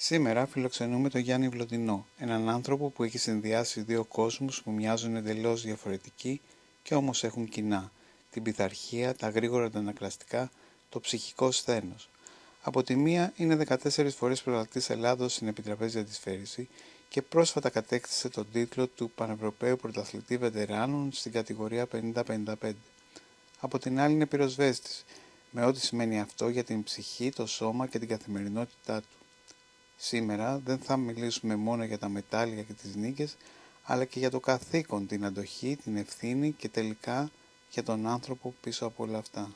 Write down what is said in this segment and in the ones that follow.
Σήμερα φιλοξενούμε τον Γιάννη Βλοντινό, έναν άνθρωπο που έχει συνδυάσει δύο κόσμους που μοιάζουν εντελώς διαφορετικοί και όμως έχουν κοινά: την πειθαρχία, τα γρήγορα αντανακλαστικά, το ψυχικό σθένος. Από τη μία είναι 14 φορές πρωταθλητής Ελλάδος στην επιτραπέζια αντισφαίριση και πρόσφατα κατέκτησε τον τίτλο του Πανευρωπαίου Πρωταθλητή Βετεράνων στην κατηγορία 50-55. Από την άλλη είναι πυροσβέστης, με ό,τι σημαίνει αυτό για την ψυχή, το σώμα και την καθημερινότητά του. Σήμερα δεν θα μιλήσουμε μόνο για τα μετάλλια και τις νίκες, αλλά και για το καθήκον, την αντοχή, την ευθύνη και τελικά για τον άνθρωπο πίσω από όλα αυτά.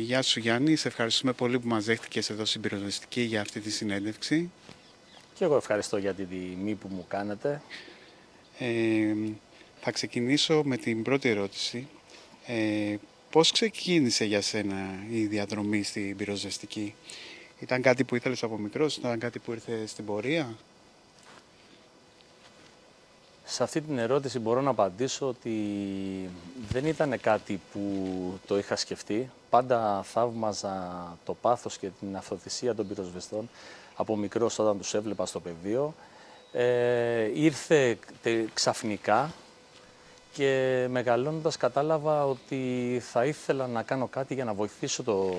Γεια σου Γιάννη, σε ευχαριστούμε πολύ που μας δέχτηκες εδώ στην Πυροσβεστική για αυτή τη συνέντευξη. Και εγώ ευχαριστώ για την τιμή που μου κάνετε. Θα ξεκινήσω με την πρώτη ερώτηση. Πώς ξεκίνησε για σένα η διαδρομή στην Πυροσβεστική? Ήταν κάτι που ήθελες από μικρός, ήταν κάτι που ήρθε στην πορεία? Σε αυτή την ερώτηση μπορώ να απαντήσω ότι δεν ήταν κάτι που το είχα σκεφτεί. Πάντα θαύμαζα το πάθος και την αυτοθυσία των πυροσβεστών από μικρός όταν τους έβλεπα στο πεδίο. Ήρθε ξαφνικά και μεγαλώνοντας κατάλαβα ότι θα ήθελα να κάνω κάτι για να βοηθήσω τον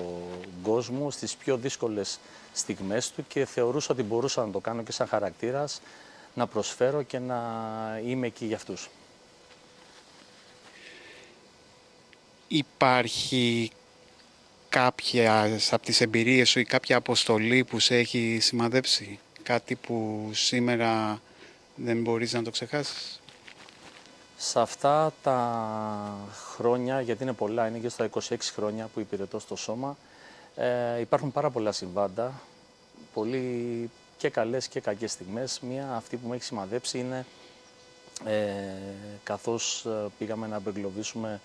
κόσμο στις πιο δύσκολες στιγμές του και θεωρούσα ότι μπορούσα να το κάνω και σαν χαρακτήρας, να προσφέρω και να είμαι εκεί για αυτούς. Υπάρχει κάποια από τις εμπειρίες σου ή κάποια αποστολή που σε έχει σημαδέψει? Κάτι που σήμερα δεν μπορείς να το ξεχάσεις? Σε αυτά τα χρόνια, γιατί είναι πολλά, είναι και στα 26 χρόνια που υπηρετώ στο σώμα, υπάρχουν πάρα πολλά συμβάντα, πολύ και καλές και κακές στιγμές. Μία αυτή που με έχει σημαδέψει είναι καθώς πήγαμε να απεγκλωβίσουμε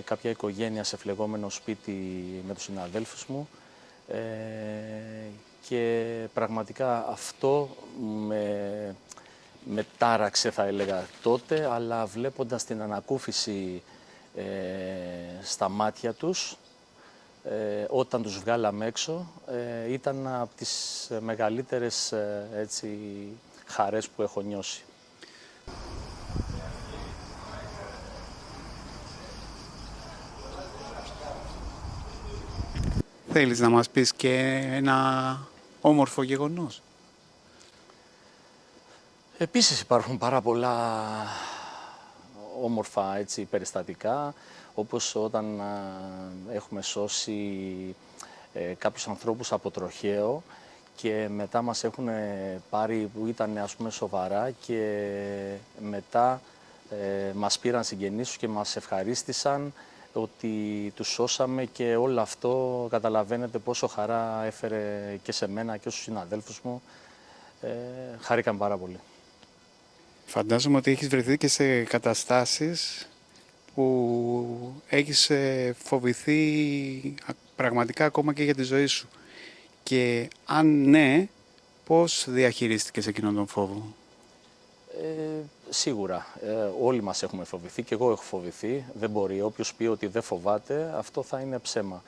κάποια οικογένεια σε φλεγόμενο σπίτι με τους συναδέλφους μου και πραγματικά αυτό με τάραξε, θα έλεγα τότε, αλλά βλέποντας την ανακούφιση στα μάτια τους όταν τους βγάλαμε έξω, ήταν από τις μεγαλύτερες χαρές που έχω νιώσει. Θέλεις να μας πεις και ένα όμορφο γεγονός? Επίσης υπάρχουν πάρα πολλά όμορφα περιστατικά, όπως όταν έχουμε σώσει κάποιους ανθρώπους από τροχαίο και μετά μας έχουν πάρει που ήταν σοβαρά και μετά μας πήραν συγγενείς τους και μας ευχαρίστησαν ότι τους σώσαμε και όλο αυτό καταλαβαίνετε πόσο χαρά έφερε και σε μένα και στους συναδέλφους μου. Χάρηκαν πάρα πολύ. Φαντάζομαι ότι έχεις βρεθεί και σε καταστάσεις που έχεις φοβηθεί πραγματικά ακόμα και για τη ζωή σου. Και αν ναι, πώς διαχειρίστηκες εκείνον τον φόβο? Σίγουρα. Όλοι μας έχουμε φοβηθεί και εγώ έχω φοβηθεί. Δεν μπορεί. Όποιος πει ότι δεν φοβάται, αυτό θα είναι ψέμα.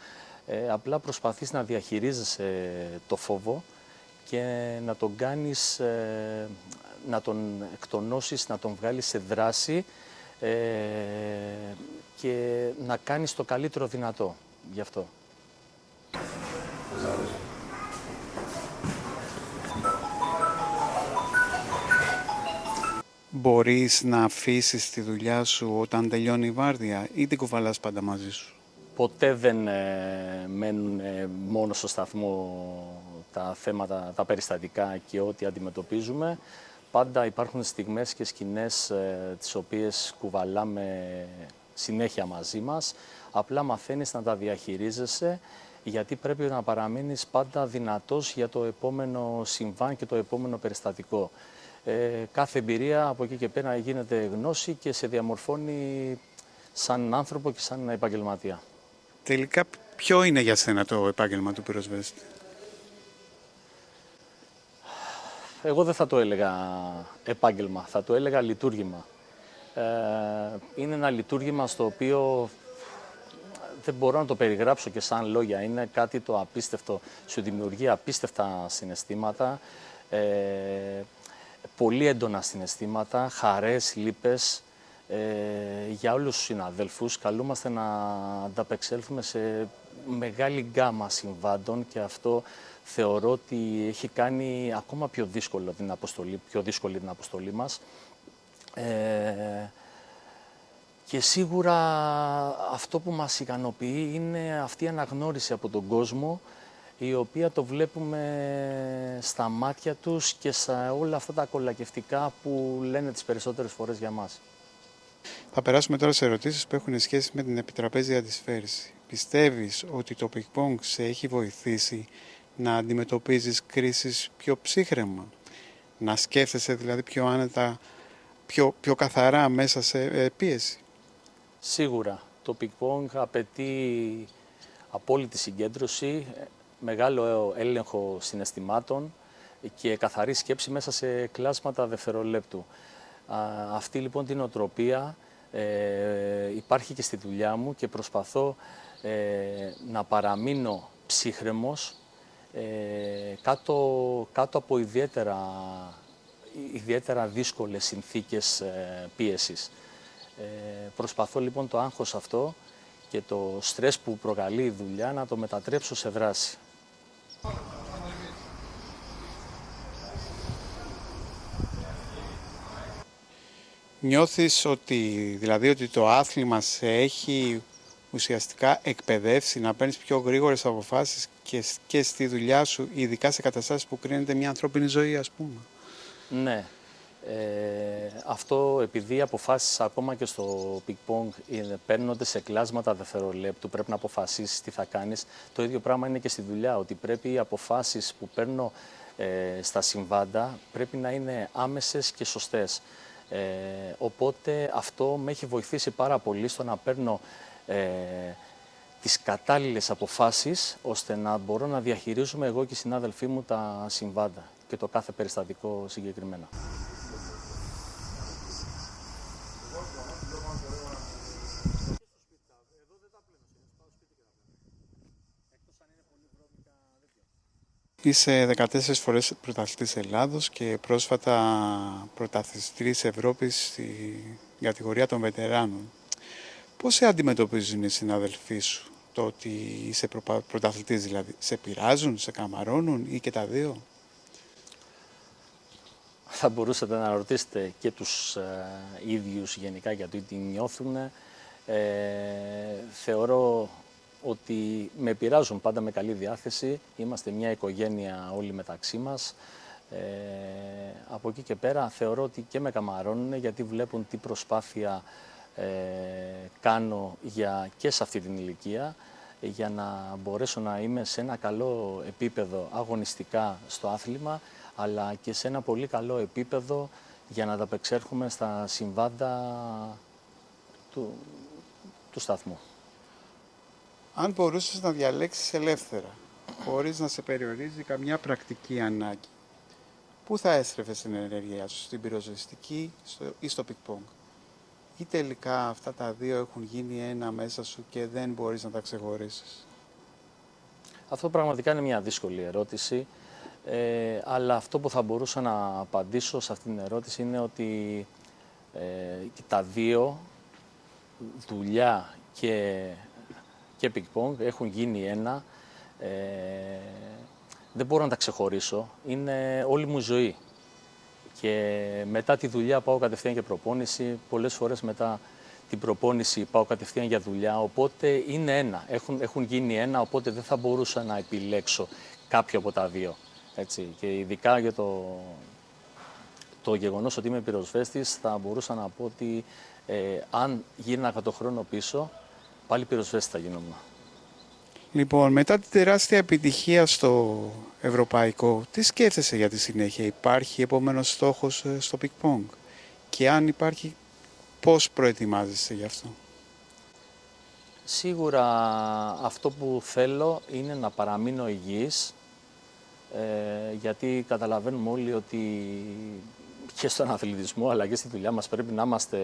Απλά προσπαθείς να διαχειρίζεσαι το φόβο και να τον κάνεις, να τον εκτονώσεις, να τον βγάλεις σε δράση και να κάνεις το καλύτερο δυνατό γι' αυτό. Μπορείς να αφήσεις τη δουλειά σου όταν τελειώνει η βάρδια ή την κουβαλάς πάντα μαζί σου? Ποτέ δεν μένουν μόνο στο σταθμό τα θέματα, τα περιστατικά και ό,τι αντιμετωπίζουμε. Πάντα υπάρχουν στιγμές και σκηνές τις οποίες κουβαλάμε συνέχεια μαζί μας. Απλά μαθαίνεις να τα διαχειρίζεσαι, γιατί πρέπει να παραμείνεις πάντα δυνατός για το επόμενο συμβάν και το επόμενο περιστατικό. Κάθε εμπειρία από εκεί και πέρα γίνεται γνώση και σε διαμορφώνει σαν άνθρωπο και σαν επαγγελματία. Τελικά, ποιο είναι για σένα το επάγγελμα του πυροσβέστη? Εγώ δεν θα το έλεγα επάγγελμα, θα το έλεγα λειτουργήμα. Είναι ένα λειτουργήμα στο οποίο δεν μπορώ να το περιγράψω και σαν λόγια. Είναι κάτι το απίστευτο, σου δημιουργεί απίστευτα συναισθήματα, πολύ έντονα συναισθήματα, χαρές, λύπες. Για όλους τους συναδέλφους καλούμαστε να ανταπεξέλθουμε σε μεγάλη γκάμα συμβάντων και αυτό θεωρώ ότι έχει κάνει ακόμα πιο δύσκολη την αποστολή μας. Και σίγουρα αυτό που μας ικανοποιεί είναι αυτή η αναγνώριση από τον κόσμο, η οποία το βλέπουμε στα μάτια τους και σε όλα αυτά τα κολακευτικά που λένε τις περισσότερες φορές για μας. Θα περάσουμε τώρα σε ερωτήσεις που έχουν σχέση με την επιτραπέζια αντισφαίριση. Πιστεύεις ότι το πινκ-πονγκ σε έχει βοηθήσει να αντιμετωπίζεις κρίσεις πιο ψύχραιμα, να σκέφτεσαι δηλαδή πιο άνετα, πιο καθαρά μέσα σε πίεση? Σίγουρα. Το πινκ-πονγκ απαιτεί απόλυτη συγκέντρωση, μεγάλο έλεγχο συναισθημάτων και καθαρή σκέψη μέσα σε κλάσματα δευτερολέπτου. Αυτή λοιπόν την οτροπία υπάρχει και στη δουλειά μου και προσπαθώ να παραμείνω ψύχραιμος κάτω από ιδιαίτερα δύσκολες συνθήκες πίεσης. Προσπαθώ λοιπόν το άγχος αυτό και το στρες που προκαλεί η δουλειά να το μετατρέψω σε δράση. Νιώθεις ότι το άθλημα σε έχει ουσιαστικά εκπαιδεύσει να παίρνεις πιο γρήγορες αποφάσεις και στη δουλειά σου, ειδικά σε καταστάσεις που κρίνεται μια ανθρώπινη ζωή, ας πούμε? Ναι. Αυτό επειδή οι αποφάσεις ακόμα και στο πινκ-πονγκ παίρνονται σε κλάσματα δευτερολέπτου, πρέπει να αποφασίσεις τι θα κάνεις. Το ίδιο πράγμα είναι και στη δουλειά, ότι πρέπει οι αποφάσεις που παίρνω στα συμβάντα πρέπει να είναι άμεσες και σωστές. Οπότε αυτό με έχει βοηθήσει πάρα πολύ στο να παίρνω τις κατάλληλες αποφάσεις, ώστε να μπορώ να διαχειρίζομαι εγώ και οι συνάδελφοί μου τα συμβάντα και το κάθε περιστατικό συγκεκριμένα. Είσαι 14 φορές πρωταθλητής Ελλάδος και πρόσφατα πρωταθλητής Ευρώπης στη κατηγορία των βετεράνων. Πώς σε αντιμετωπίζουν οι συναδελφοί σου, το ότι είσαι πρωταθλητής δηλαδή? Σε πειράζουν, σε καμαρώνουν ή και τα δύο? Θα μπορούσατε να ρωτήσετε και τους ίδιους γενικά για το τι νιώθουν. Θεωρώ ότι με πειράζουν πάντα με καλή διάθεση. Είμαστε μια οικογένεια όλοι μεταξύ μας. Από εκεί και πέρα θεωρώ ότι και με καμαρώνουν, γιατί βλέπουν τι προσπάθεια κάνω και σε αυτή την ηλικία, για να μπορέσω να είμαι σε ένα καλό επίπεδο αγωνιστικά στο άθλημα, αλλά και σε ένα πολύ καλό επίπεδο για να ανταπεξέρχομαι στα συμβάντα του σταθμού. Αν μπορούσες να διαλέξεις ελεύθερα, χωρίς να σε περιορίζει καμιά πρακτική ανάγκη, πού θα έστρεφες την ενέργειά σου, στην πυροσβεστική ή στο πινκ-πονγκ? Ή τελικά αυτά τα δύο έχουν γίνει ένα μέσα σου και δεν μπορείς να τα ξεχωρίσεις? Αυτό πραγματικά είναι μια δύσκολη ερώτηση, αλλά αυτό που θα μπορούσα να απαντήσω σε αυτή την ερώτηση είναι ότι τα δύο, δουλειά και πινκ-πονγκ, έχουν γίνει ένα. Δεν μπορώ να τα ξεχωρίσω. Είναι όλη μου ζωή. Και μετά τη δουλειά πάω κατευθείαν για προπόνηση. Πολλές φορές μετά την προπόνηση πάω κατευθείαν για δουλειά. Οπότε είναι ένα. Έχουν γίνει ένα, οπότε δεν θα μπορούσα να επιλέξω κάποιο από τα δύο. Έτσι. Και ειδικά για το γεγονός ότι είμαι πυροσβέστης, θα μπορούσα να πω ότι αν γύρναγα το χρόνο πίσω, πάλι πυροσβέστης θα γινόμουν. Λοιπόν, μετά την τεράστια επιτυχία στο ευρωπαϊκό, τι σκέφτεσαι για τη συνέχεια? Υπάρχει επόμενος στόχος στο πινκ-πονγκ? Και αν υπάρχει, πώς προετοιμάζεσαι γι' αυτό? Σίγουρα αυτό που θέλω είναι να παραμείνω υγιής, γιατί καταλαβαίνουμε όλοι ότι και στον αθλητισμό αλλά και στη δουλειά μας πρέπει να είμαστε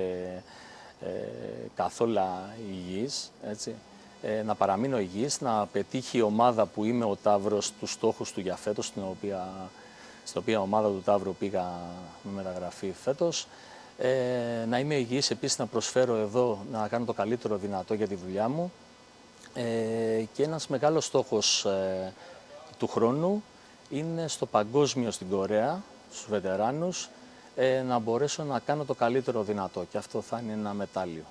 καθόλου υγιείς, έτσι. Να παραμείνω υγιής, να πετύχει η ομάδα που είμαι ο Ταύρος τους στόχους του για φέτος, στην οποία ομάδα του Ταύρου πήγα με μεταγραφή φέτος. Να είμαι υγιής, επίσης να προσφέρω εδώ, να κάνω το καλύτερο δυνατό για τη δουλειά μου. Και ένας μεγάλος στόχος του χρόνου είναι στο παγκόσμιο στην Κορέα, στους βετεράνους, να μπορέσω να κάνω το καλύτερο δυνατό και αυτό θα είναι ένα μετάλλιο.